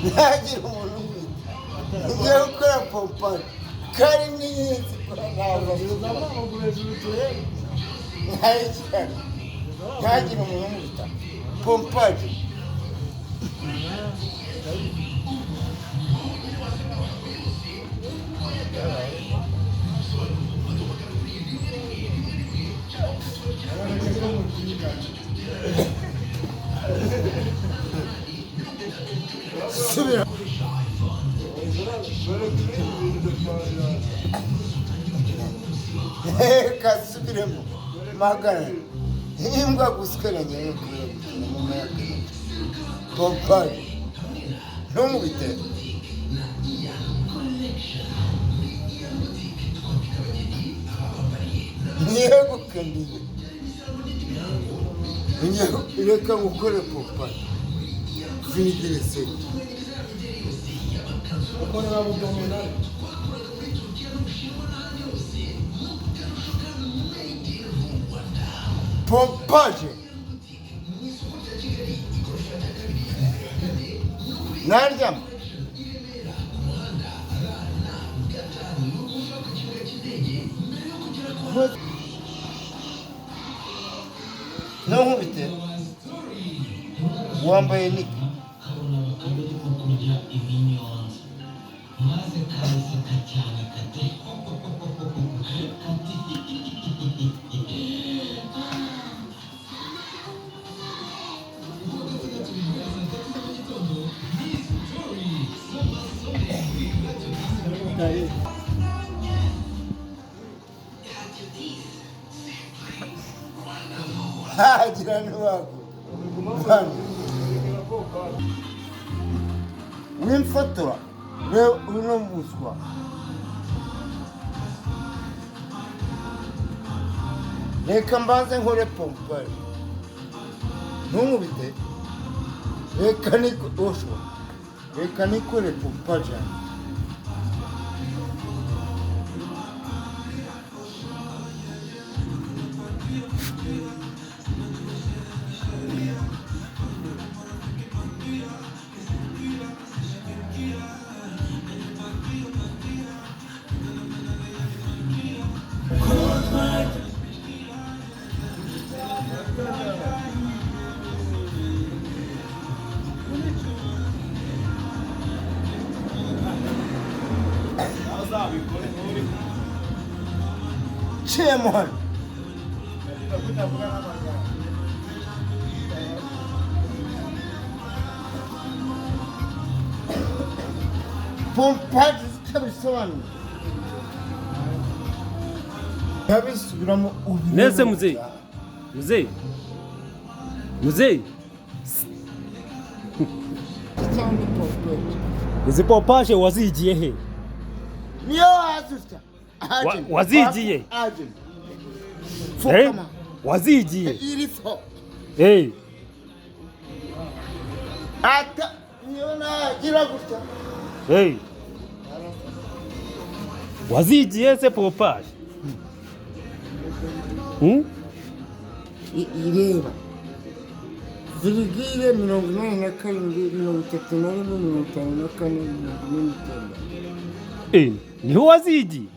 ntagira umuntu ugiye gukora pompaje kandi n'iyizi ntagira umuntu umwita pompaje subira kasubiremo magana imbwa gusigaranye yo kureba mu mayaka pompaje ntumubite ntiyegukendiye reka gukore pompaje vinigire seti ukorera abdominal pompaje naryama ntunkubite wambaye niki jirani wako wimfotora rero uno muswa reka mbanze nkore pompaje ntunkubite reka nikore pompaje Chairman. Pompaje zitabisobanura yabisubiramo nese muzeyi izi pompaje wazigiye he niyo wazuta wazigiye wazigiye irifo ata niyo nagira gutya wazigiye se pompaje ireba zirigire 87 31 54 niho wazigiye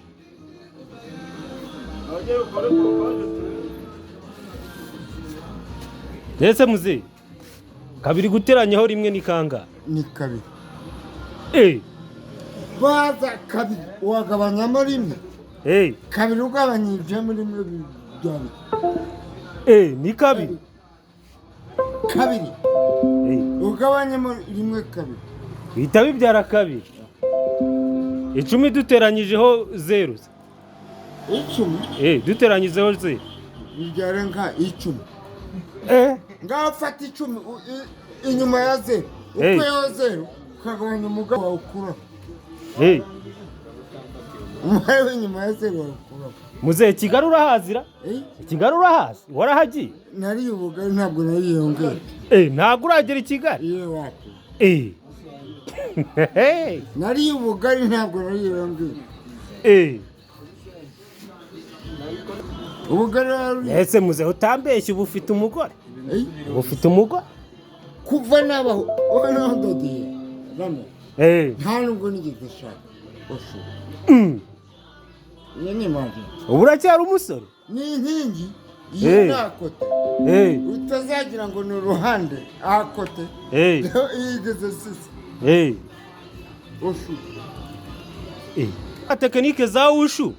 ese muzeyi kabiri guteranyaho rimwe ni kanga ni kabiri baza kabiri wagabanyamo rimwe kabiri ugabanyijemo rimwe byari ni kabiri ugabanyemo rimwe kabiri bihita bibyara kabiri 10 duteranyijeho 0 10 duteranyijeho 0 bibyara nka 10 ngaho fata 10 inyuma ya 0 uko yo 0 ukagabanya umugabo wawe ukura umubare w'inyuma ya 0 wawe muzehe Kigali urahazira Kigali urahazi warahagiye nari ubugari ntabwo nari yongeye ntabwo uragera i Kigali wapi nariye ubugari ntabwo nariye yombi. Ubugari wari ese muze utambeshye ubu ufite umugore ubu ufite umugore kuva nabaho ono ndodiye rame nta nubwo nigeze shaka osho ni maji ubu uracyari umusore ni inkingi y'akote utazagira ngo ni uruhande akote yigeze sisi osho tekinike za ushu